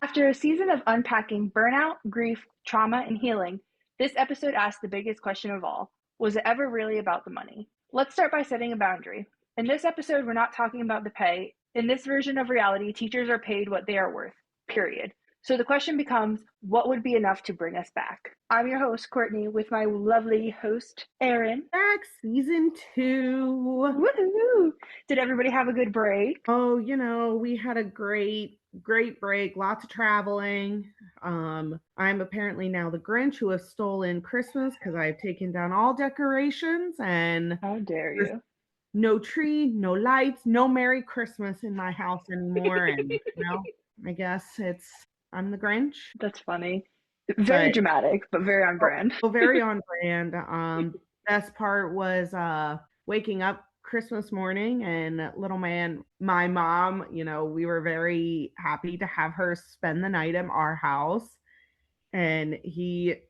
After a season of unpacking burnout, grief, trauma, and healing, this episode asks the biggest question of all: was it ever really about the money? Let's start by setting a boundary. In this episode, we're not talking about the pay. In this version of reality, teachers are paid what they are worth, period. So the question becomes, what would be enough to bring us back? I'm your host, Courtney, with my lovely host, Erin. Back season 2. Woohoo! Did everybody have a good break? Oh, we had a great break, lots of traveling. I'm apparently now the Grinch who has stolen Christmas because I've taken down all decorations and How dare there's you? no tree, no lights, no Merry Christmas in my house anymore. And I guess I'm the Grinch, That's funny. Very but dramatic, but very on brand. very on brand. Best part was waking up Christmas morning and little man, my mom, we were very happy to have her spend the night at our house. And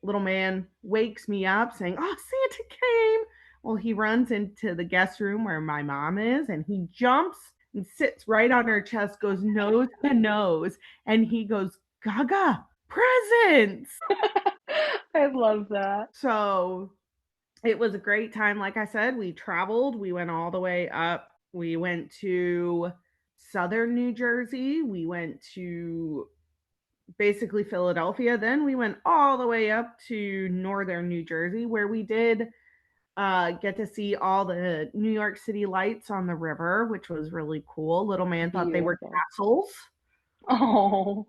little man wakes me up saying, "Oh, Santa came." Well, he runs into the guest room where my mom is and he jumps and sits right on her chest, goes nose to nose, and he goes, "Gaga, presents." I love that. So it was a great time. Like I said, we traveled. We went all the way up. We went to southern New Jersey. We went to basically Philadelphia. Then we went all the way up to northern New Jersey, where we did get to see all the New York City lights on the river, which was really cool. Little man thought they were Beautiful. castles. Oh.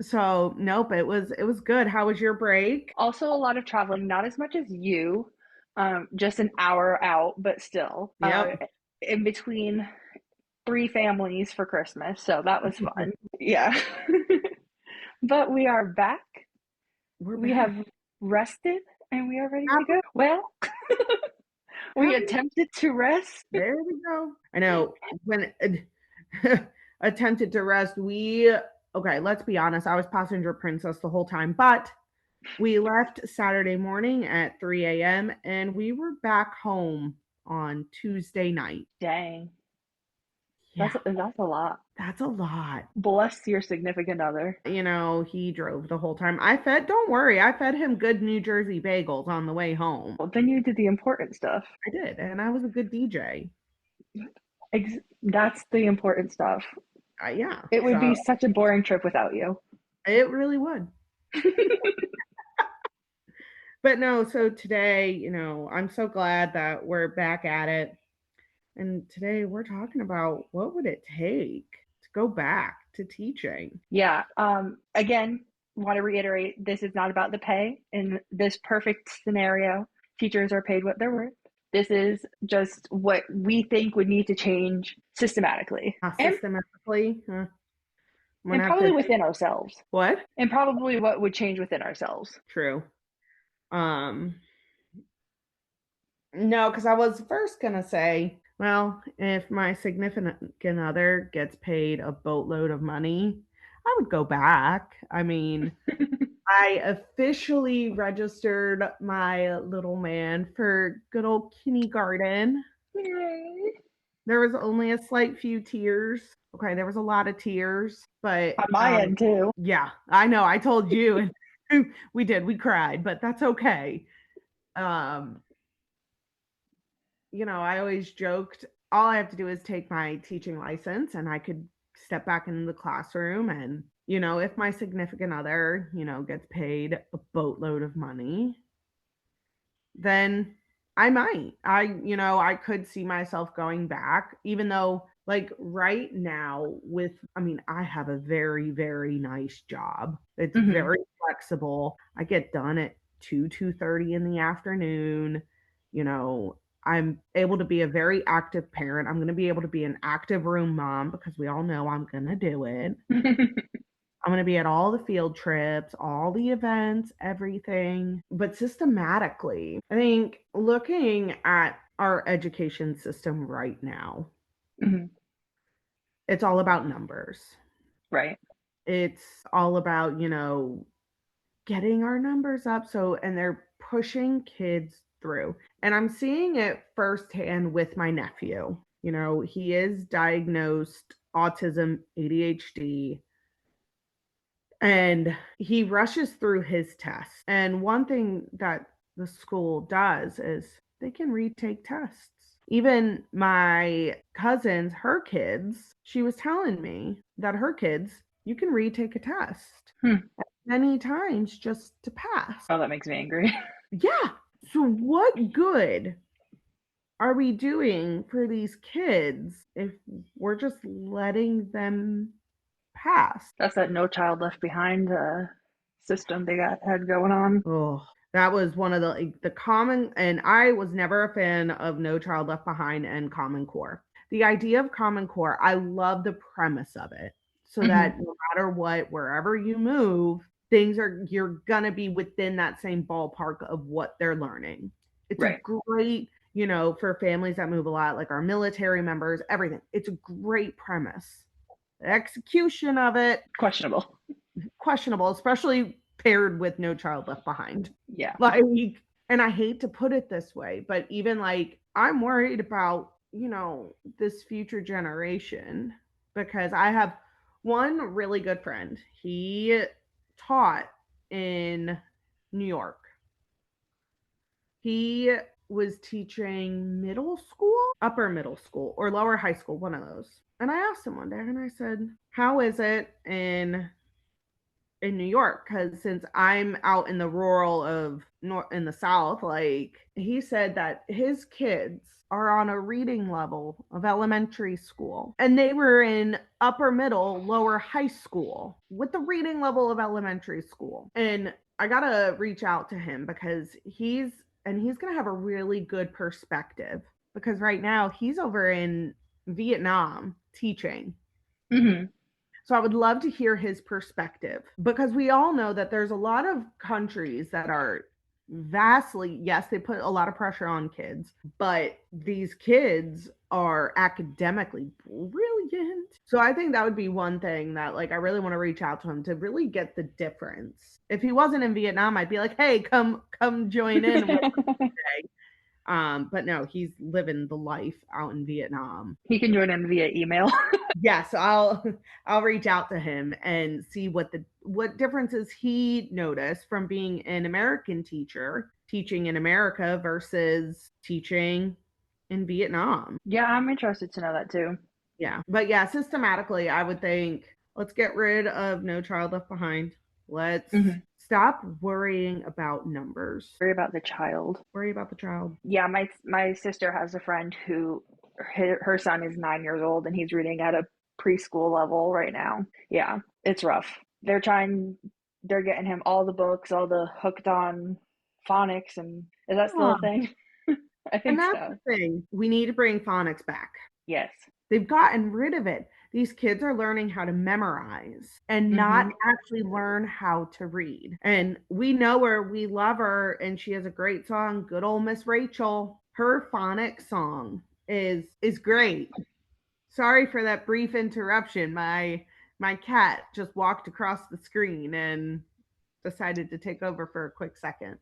So nope, it was good. How was your break? Also a lot of traveling, not as much as you, just an hour out, but still, Yep. in between three families for Christmas. So that was fun. Yeah. But we are back. We're We back. have rested and we are ready to go. Well, we attempted to rest. There we go. I know when attempted to rest, okay, let's be honest, I was passenger princess the whole time, but we left Saturday morning at 3 a.m. and we were back home on Tuesday night. Dang. Yeah, That's a lot. that's a lot. Bless your significant other. He drove the whole time. Don't worry, I fed him good New Jersey bagels on the way home. Well, then you did the important stuff. I did, and I was a good DJ. That's the important stuff. Yeah, It would be so such a boring trip without you. it really would. But no, so today, I'm so glad that we're back at it. And today we're talking about what would it take to go back to teaching. Yeah. Again, want to reiterate, this is not about the pay. In this perfect scenario, teachers are paid what they're worth. This is just what we think would need to change systematically Systematically, I'm and gonna have probably to within ourselves. what? And probably what would change within ourselves. True. Um, no, because I was first gonna say, well, if my significant other gets paid a boatload of money, I would go back. I mean, I officially registered my little man for good old kindergarten. Yay. There was only a slight few tears. Okay, there was a lot of tears, but On my end, too. yeah, I know. I told you, and we did. We cried, but that's okay. Um, I always joked all I have to do is take my teaching license and I could step back into the classroom and if my significant other, gets paid a boatload of money, then I might. I could see myself going back, even though like right now I have a very, very nice job. It's Mm-hmm. very flexible. I get done at 2:30 in the afternoon. You know, I'm able to be a very active parent. I'm going to be able to be an active room mom because we all know I'm going to do it. I'm going to be at all the field trips, all the events, everything, but systematically. I think looking at our education system right now, Mm-hmm. it's all about numbers. Right. It's all about, getting our numbers up. And they're pushing kids through. And I'm seeing it firsthand with my nephew. He is diagnosed autism, ADHD, and he rushes through his tests. And one thing that the school does is they can retake tests. Even my cousin's, her kids, she was telling me that her kids, you can retake a test Hmm. many times just to pass. Oh, that makes me angry. Yeah. So, what good are we doing for these kids if we're just letting them pass? That's that No Child Left Behind system they got had going on. Oh, that was one of the common, and I was never a fan of No Child Left Behind and Common Core. The idea of Common Core, I love the premise of it. So Hmm. that no matter what, wherever you move, things are you're gonna be within that same ballpark of what they're learning. It's a Right. great, for families that move a lot, like our military members, everything. It's a great premise. The execution of it, Questionable. questionable, especially paired with No Child Left Behind. Yeah. Like, and I hate to put it this way, but even like I'm worried about, this future generation because I have one really good friend. He taught in New York. He was teaching middle school, upper middle school, or lower high school, one of those. And I asked him one day and I said, how is it in New York? Because since I'm out in the rural of north in the South, like he said that his kids are on a reading level of elementary school and they were in upper middle, lower high school with the reading level of elementary school. And I gotta reach out to him because he's gonna have a really good perspective because right now he's over in Vietnam teaching. Hmm. So I would love to hear his perspective because we all know that there's a lot of countries that are vastly, yes, they put a lot of pressure on kids, but these kids are academically brilliant. So I think that would be one thing that like I really want to reach out to him to really get the difference. If he wasn't in Vietnam, I'd be like, "Hey, come join in with today." But no, he's living the life out in Vietnam. He can join in via email. Yes, I'll reach out to him and see what differences he noticed from being an American teacher teaching in America versus teaching in Vietnam. Yeah, I'm interested to know that too. Yeah. But yeah, systematically I would think let's get rid of No Child Left Behind. Let's Hmm. stop worrying about numbers. Worry about the child. Worry about the child. Yeah, my sister has a friend who her son is 9 years old and he's reading at a preschool level right now. Yeah, it's rough. They're getting him all the books, all the hooked on phonics, and is that still Yeah. a thing? I And think that's so. the thing. We need to bring phonics back. Yes. They've gotten rid of it. These kids are learning how to memorize and not Hmm. actually learn how to read. And we know her, we love her, and she has a great song, good old Miss Rachel. Her phonics song is great. Sorry for that brief interruption. My cat just walked across the screen and decided to take over for a quick second.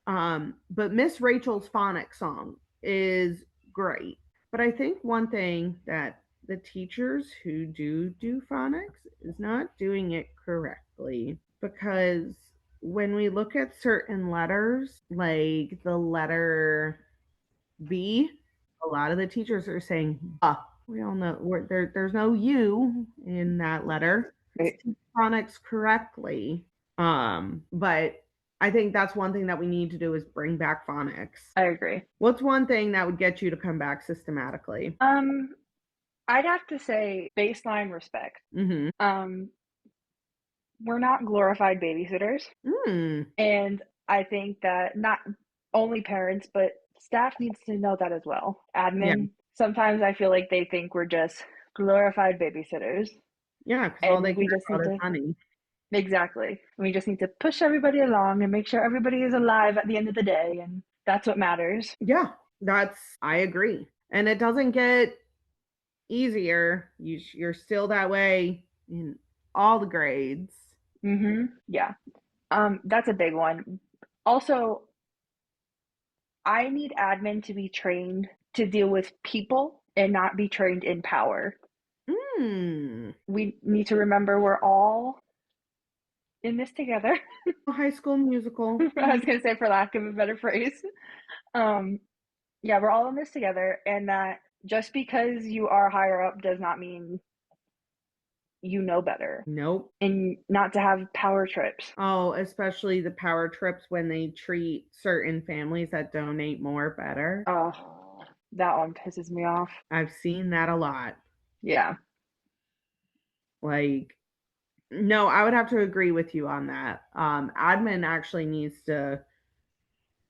But Miss Rachel's phonics song is great. But I think one thing that the teachers who do phonics is not doing it correctly because when we look at certain letters, like the letter B, a lot of the teachers are saying "buh." We all know there's no U in that letter. Let's Right. teach phonics correctly. But I think that's one thing that we need to do is bring back phonics. I agree. What's one thing that would get you to come back systematically? Um, I'd have to say baseline respect. Mm-hmm. Um, we're not glorified babysitters, Mm. and I think that not only parents but staff needs to know that as well. Yeah. Admin, sometimes I feel like they think we're just glorified babysitters, Yeah, because all they and we care just need about is to money. exactly. We just need to push everybody along and make sure everybody is alive at the end of the day, and that's what matters. Yeah, I agree. And it doesn't get easier. You're still that way in all the grades. Yeah. That's a big one. Also, I need admin to be trained to deal with people and not be trained in power. Mm. We need to remember we're all in this together. High School Musical. I was gonna say, for lack of a better phrase. Um, yeah, we're all in this together, and that just because you are higher up does not mean you know better. Nope. And not to have power trips. Oh, especially the power trips when they treat certain families that donate more better. Oh, that one pisses me off. I've seen that a lot. Yeah. Like, no, I would have to agree with you on that. Admin actually needs to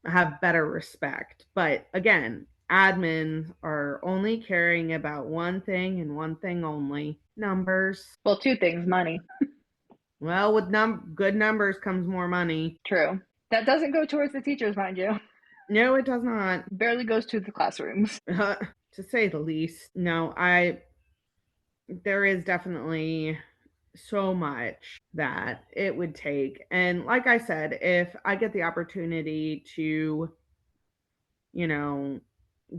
have better respect. But again, admins are only caring about one thing and one thing only: numbers. Well, two things: money. Well, with good numbers comes more money. True. That doesn't go towards the teachers, mind you. No, it does not. Barely goes to the classrooms. To say the least. No, there is definitely so much that it would take. And like I said, if I get the opportunity to, you know,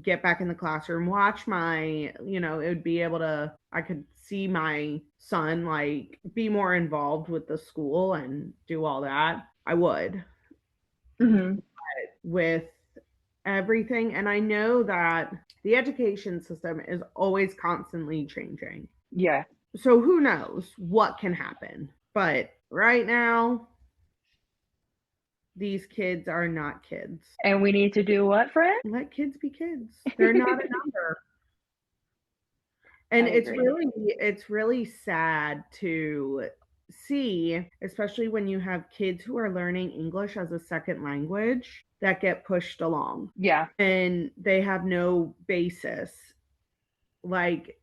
get back in the classroom, watch my, it would be able to, I could see my son like be more involved with the school and do all that, I would. Mm-hmm. With everything. And I know that the education system is always constantly changing. Yeah. So who knows what can happen. But right now, these kids are not kids. And we need to do what, friend? Let kids be kids. They're not a number. And it's really sad to see, especially when you have kids who are learning English as a second language that get pushed along. Yeah. And they have no basis. Like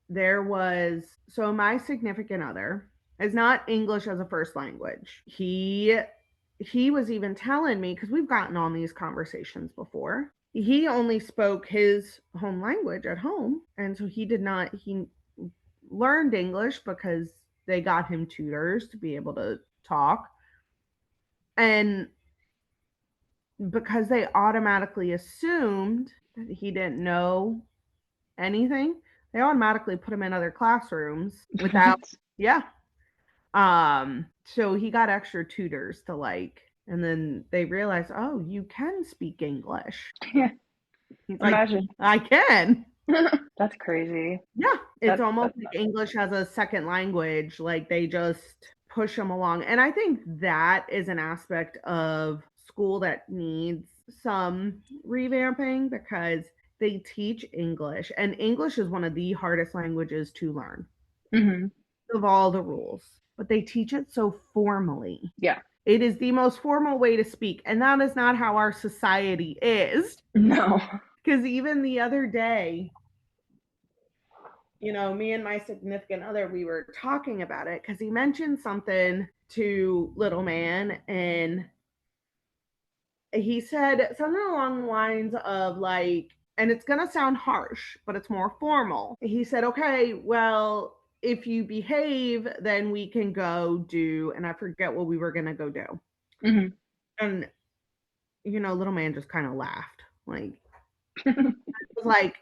so my significant other is not English as a first language. He was even telling me, because we've gotten on these conversations before, he only spoke his home language at home. And so he learned English because they got him tutors to be able to talk. And because they automatically assumed that he didn't know anything, they automatically put him in other classrooms without, yeah. So he got extra tutors and then they realized, oh, you can speak English. Yeah. He's Imagine. I can. That's crazy. Yeah. It's almost like English as a second language. Like they just push them along. And I think that is an aspect of school that needs some revamping, because they teach English, and English is one of the hardest languages to learn. Mm-hmm. Of all the rules, but they teach it so formally. Yeah. It is the most formal way to speak, and that is not how our society is. No. Because even the other day, me and my significant other, we were talking about it because he mentioned something to little man, and he said something along the lines of like, and it's going to sound harsh, but it's more formal. He said, okay, well, if you behave, then we can go do, and I forget what we were going to go do. Mm-hmm. And, little man just kind of laughed. Like, was like,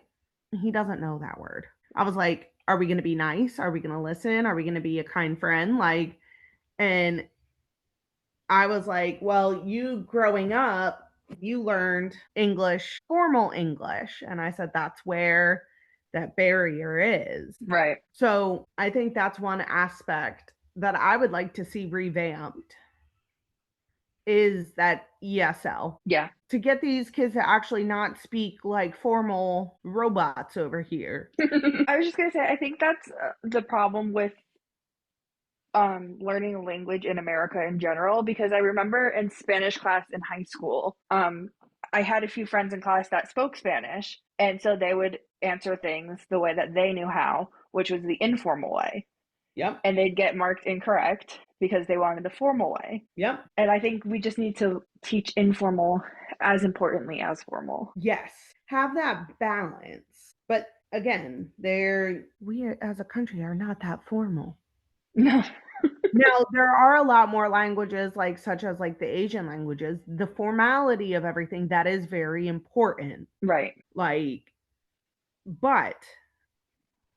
he doesn't know that word. I was like, are we going to be nice? Are we going to listen? Are we going to be a kind friend? Like, and I was like, well, you growing up, you learned English, formal English. And I said, that's where that barrier is. Right. So I think that's one aspect that I would like to see revamped, is that ESL. Yeah. To get these kids to actually not speak like formal robots over here. I was just going to say, I think that's the problem with learning a language in America in general, because I remember in Spanish class in high school, I had a few friends in class that spoke Spanish, and so they would answer things the way that they knew how, which was the informal way. Yep. And they'd get marked incorrect because they wanted the formal way. Yep. And I think we just need to teach informal as importantly as formal. Yes. Have that balance. But again, we as a country are not that formal. No. Now, there are a lot more languages, such as the Asian languages, the formality of everything, that is very important. Right. But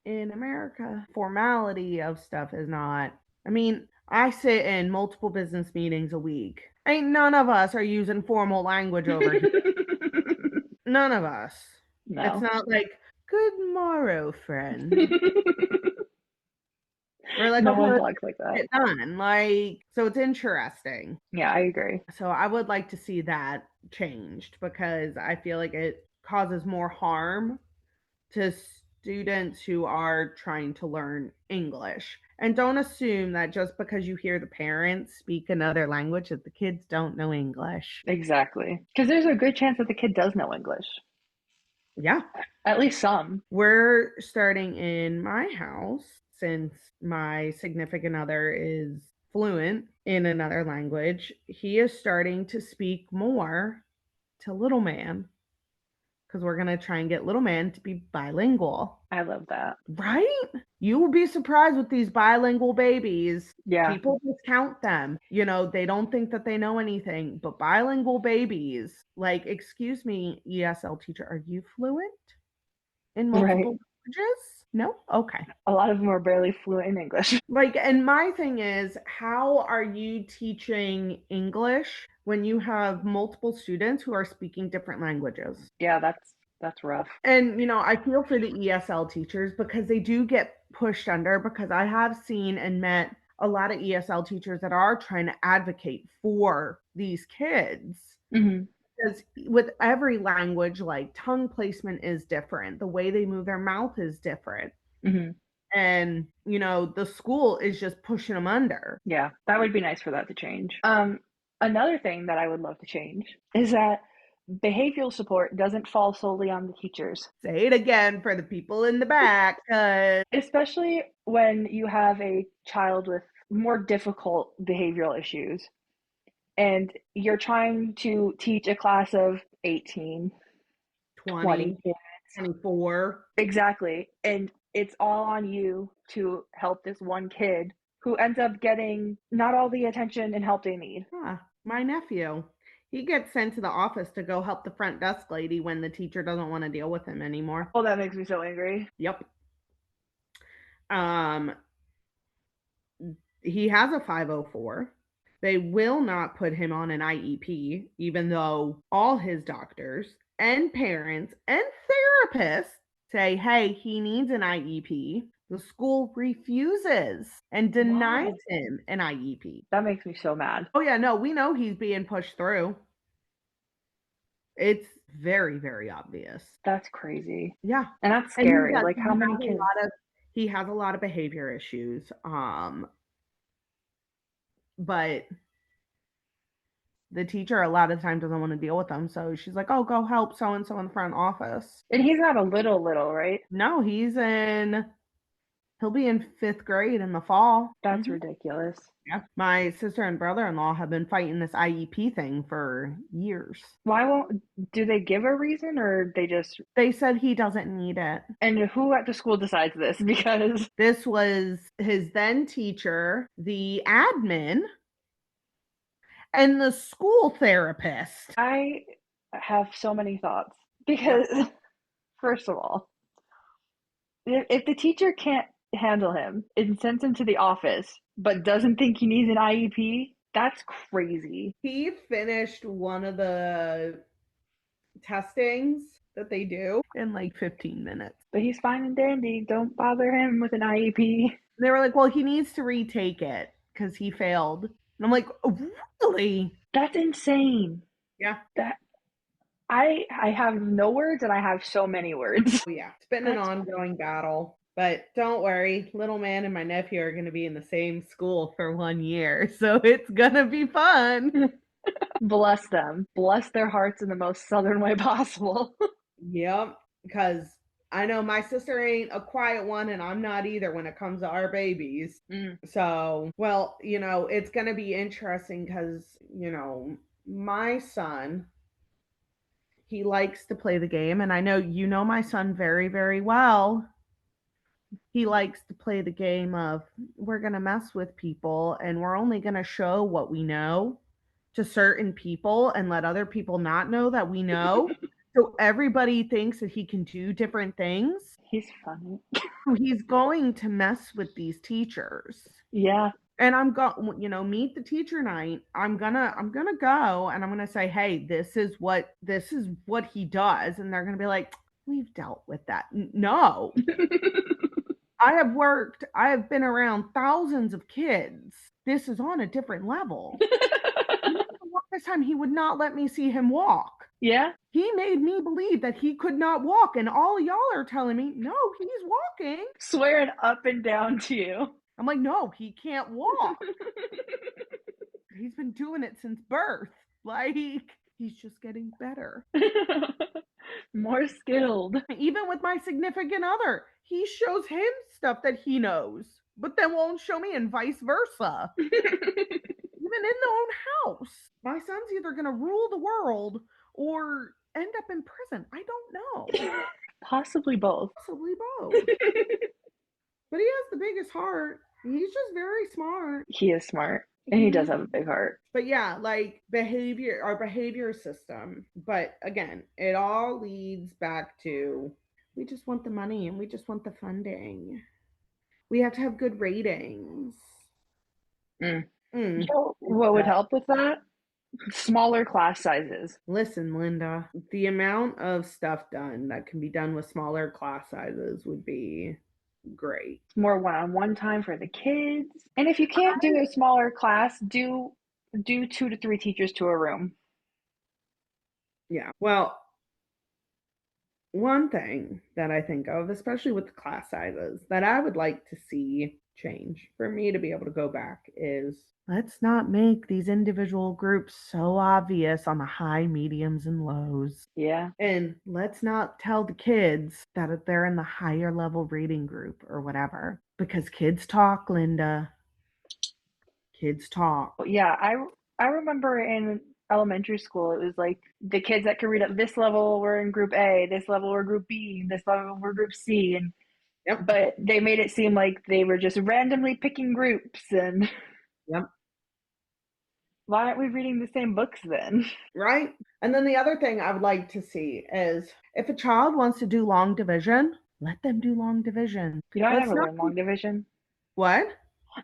in America, formality of stuff is not. I mean, I sit in multiple business meetings a week. Ain't none of us are using formal language over here. None of us. It's No. not like, good morrow, friend. We're like, No okay, one let's talks like that. get done. Like, so it's interesting. Yeah, I agree. So I would like to see that changed because I feel like it causes more harm to students who are trying to learn English. And don't assume that just because you hear the parents speak another language that the kids don't know English. Exactly. Because there's a good chance that the kid does know English. Yeah. At least some. We're starting in my house since my significant other is fluent in another language. He is starting to speak more to little man because we're going to try and get little man to be bilingual. I love that. Right? You will be surprised with these bilingual babies. Yeah. People discount them. You know, they don't think that they know anything, but bilingual babies, like, excuse me, ESL teacher, are you fluent in Right. multiple languages? No? Okay. A lot of them are barely fluent in English. Like, and my thing is, how are you teaching English when you have multiple students who are speaking different languages? Yeah, that's rough. And, you know, I feel for the ESL teachers because they do get pushed under because I have seen and met a lot of ESL teachers that are trying to advocate for these kids. Hmm. Because with every language, like tongue placement is different, the way they move their mouth is different. Hmm. And, you know, the school is just pushing them under. Yeah, that would be nice for that to change. Another thing that I would love to change is that behavioral support doesn't fall solely on the teachers, Say it again for the people in the back. especially when you have a child with more difficult behavioral issues and you're trying to teach a class of 18, 20 20, kids. 24. Exactly. And it's all on you to help this one kid who ends up getting not all the attention and help they need. My nephew. He gets sent to the office to go help the front desk lady when the teacher doesn't want to deal with him anymore. Oh, that makes me so angry. Yep. Um, he has a 504. They will not put him on an IEP, even though all his doctors and parents and therapists say, hey, he needs an IEP. The school refuses and denies Why? him an IEP. That makes me so mad. Oh, yeah, no, we know he's being pushed through. It's very, very obvious. That's crazy. Yeah. And that's And he scary. does. Like, how many kids? He has a lot of behavior issues. But the teacher a lot of the time doesn't want to deal with them. So she's like, oh, go help so and so in the front office. And he's not a little, right? No, he'll be in 5th grade in the fall. That's ridiculous. Yeah. My sister and brother-in-law have been fighting this IEP thing for years. Why won't, do they give a reason or they just, They said he doesn't need it. and who at the school decides this? Because This was his then teacher, the admin, and the school therapist. I have so many thoughts. Because, first of all, if the teacher can't handle him and sends him to the office but doesn't think he needs an IEP, that's crazy. He finished one of the testings that they do in like 15 minutes. But he's fine and dandy. Don't bother him with an IEP. They were like, well, he needs to retake it because he failed. And I'm like, oh, really? That's insane. Yeah. That I have no words and I have so many words. Oh, yeah. It's been an ongoing battle. But don't worry, little man and my nephew are going to be in the same school for 1 year. So it's going to be fun. Bless them. Bless their hearts in the most southern way possible. Yep. Because I know my sister ain't a quiet one, and I'm not either when it comes to our babies. So, well, you know, it's going to be interesting because, you know, my son, he likes to play the game. And I know you know my son very, very well. He likes to play the game of we're going to mess with people and we're only going to show what we know to certain people and let other people not know that we know. So everybody thinks that he can do different things. He's funny. He's going to mess with these teachers. Yeah. And I'm going, meet the teacher night. I'm gonna go and I'm gonna say, hey, this is what he does. And they're gonna be like, we've dealt with that. No. I have been around thousands of kids. This is on a different level. This time he would not let me see him walk. Yeah? He made me believe that he could not walk, and all y'all are telling me, no, he's walking. Swearing up and down to you. I'm like, no, he can't walk. He's been doing it since birth. Like, he's just getting better. More skilled. Even with my significant other, he shows him stuff that he knows, but then won't show me, and vice versa. Even in their own house. My son's either going to rule the world or end up in prison. I don't know. Possibly both. Possibly both. But he has the biggest heart. He's just very smart. He is smart. And he does have a big heart. But yeah, like our behavior system. But again, it all leads back to we just want the money and we just want the funding. We have to have good ratings. What would help with that? Smaller class sizes. Listen, Linda, the amount of stuff done that can be done with smaller class sizes would be great. More one-on-one time for the kids. And if you can't do a smaller class, do 2 to 3 teachers to a room. Yeah. Well, one thing that I think of, especially with the class sizes, that I would like to see change for me to be able to go back is let's not make these individual groups so obvious on the high, mediums, and lows. Yeah. And let's not tell the kids that they're in the higher level reading group or whatever. Because kids talk, Linda. Kids talk. Yeah, I remember in elementary school, it was like the kids that could read at this level were in group A, this level were group B, this level were group C, and Yep. But they made it seem like they were just randomly picking groups, and Yep. Why aren't we reading the same books then? Right. And then the other thing I would like to see is if a child wants to do long division, let them do long division. You know, I Let's never not- learned long division. What?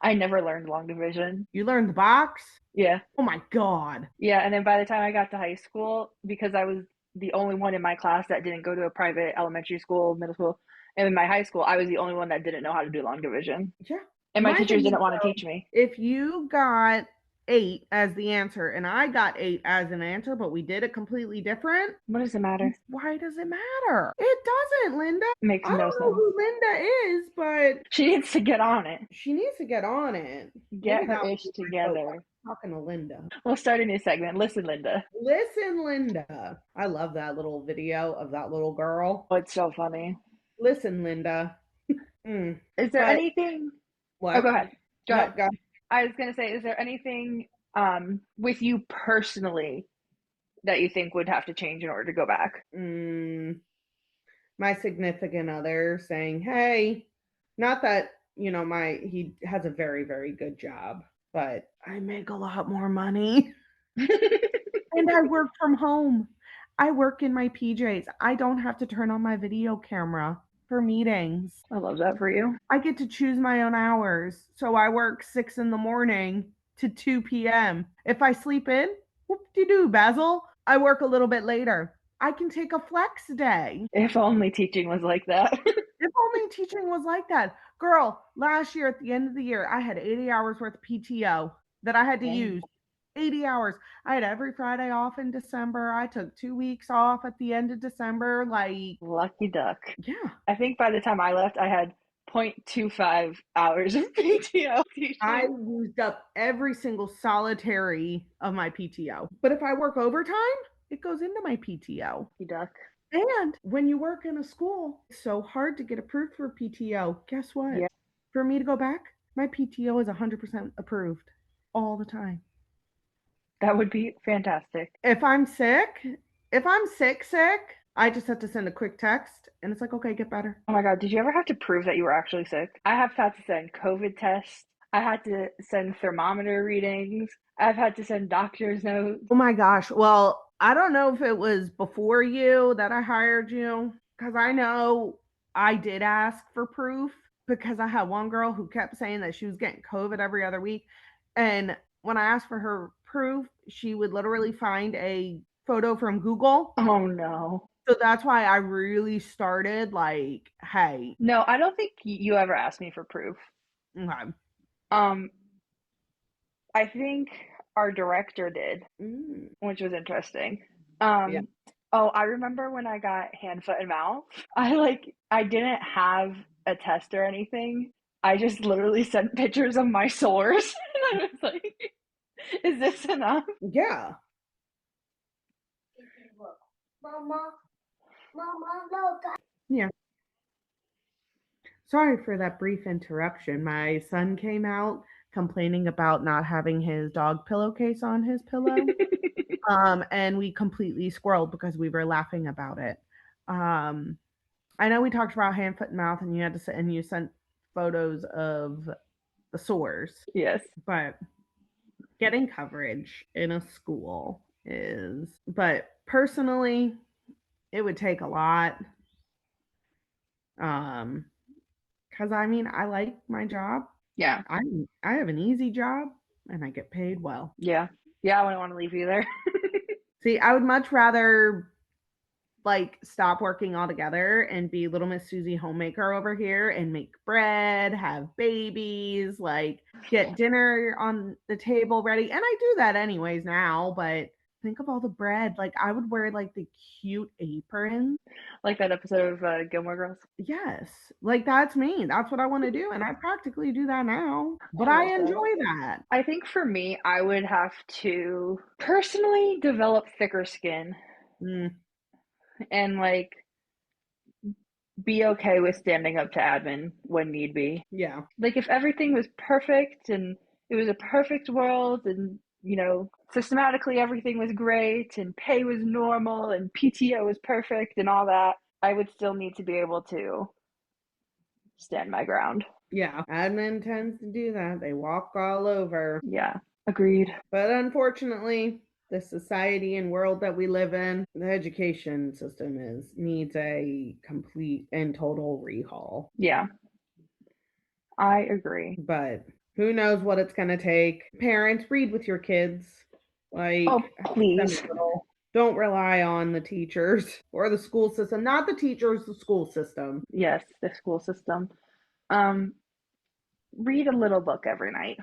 I never learned long division. You learned the box? Yeah. Oh my God. Yeah, and then by the time I got to high school, because I was the only one in my class that didn't go to a private elementary school, middle school, and in my high school, I was the only one that didn't know how to do long division. Yeah. And my My teachers thing didn't is, want to teach me. If you got 8 as the answer and I got 8 as an answer, but we did it completely different, What does it matter? why does it matter? It doesn't, Linda. Makes I no don't know sense. who Linda is, but She needs to get on it. she needs to get on it. Get Maybe her that ish will be together. talking to Linda. We'll start a new segment. Listen, Linda. Listen, Linda. I love that little video of that little girl. Oh, it's so funny. Listen, Linda. Is there anything? What? Oh, go ahead. Go ahead. Go. I was gonna say, is there anything with you personally that you think would have to change in order to go back? My significant other saying, hey, not that, he has a very, very good job, but I make a lot more money. And I work from home. I work in my PJs. I don't have to turn on my video camera for meetings. I love that for you. I get to choose my own hours. So I work 6 a.m. to 2 p.m. If I sleep in, whoop-de-doo, Basil, I work a little bit later. I can take a flex day. If only teaching was like that. If only teaching was like that. Girl, last year at the end of the year, I had 80 hours worth of PTO that I had to use. 80 hours. I had every Friday off in December. I took 2 weeks off at the end of December. Like, lucky duck. Yeah. I think by the time I left, I had 0.25 hours of PTO teaching. I used up every single solitary of my PTO. But if I work overtime, it goes into my PTO. Lucky duck. And when you work in a school, it's so hard to get approved for PTO. Guess what? Yeah. For me to go back, my PTO is 100% approved all the time. That would be fantastic. If I'm sick, I just have to send a quick text and it's like, okay, get better. Oh my God, did you ever have to prove that you were actually sick? I have had to send COVID tests. I had to send thermometer readings. I've had to send doctor's notes. Oh my gosh. Well, I don't know if it was before you that I hired you, because I know I did ask for proof, because I had one girl who kept saying that she was getting COVID every other week. And when I asked for her proof, she would literally find a photo from Google. Oh no. So that's why I really started like, hey, No, I don't think you ever asked me for proof. okay. Um, I think our director did, Mm, which was interesting. yeah. Um, oh, I remember when I got hand, foot, and mouth. I didn't have a test or anything. I just literally sent pictures of my sores, and I was like, "Is this enough?" Yeah. Yeah. Sorry for that brief interruption. My son came out complaining about not having his dog pillowcase on his pillow. And we completely squirreled because we were laughing about it. Um, I know we talked about hand, foot, and mouth, and you had to send, and you sent photos of the sores, Yes. but getting coverage in a school but personally, it would take a lot. Um, because I mean, I like my job. Yeah. I I have an easy job and I get paid well. Yeah. Yeah, I wouldn't want to leave either. See, I would much rather like stop working altogether and be little Miss Susie homemaker over here and make bread, have babies, like get dinner on the table ready. And I do that anyways now, but think of all the bread. Like I would wear like the cute aprons. Like that episode of Gilmore Girls. Yes. Like that's me. That's what I want to do. And I practically do that now. But I love I that. enjoy that. I think for me, I would have to personally develop thicker skin Mm, and like be okay with standing up to admin when need be. yeah. Like if everything was perfect and it was a perfect world and systematically everything was great and pay was normal and PTO was perfect and all that, I would still need to be able to stand my ground. Yeah. Admin tends to do that. They walk all over. Yeah, agreed. But unfortunately, the society and world that we live in, the education system needs a complete and total rehaul. Yeah, I agree. But who knows what it's going to take. Parents, read with your kids. Oh, Like, them please. a little. Don't rely on the teachers or the school system. Not the teachers, the school system. Yes, the school system. Um, Read a little book every night.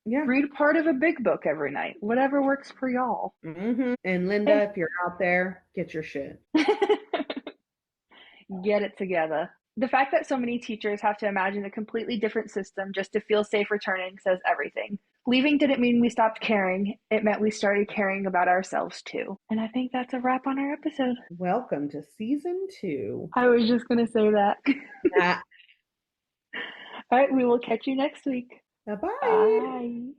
Yeah. Read part of a big book every night. Whatever works for y'all. And Linda, Hey, if you're out there, get your shit. get it together. The fact that so many teachers have to imagine a completely different system just to feel safe returning says everything. Leaving didn't mean we stopped caring, it meant we started caring about ourselves too. And I think that's a wrap on our episode. Welcome to season 2. I was just going to say that. Ah, All right, we will catch you next week. bye bye. Bye.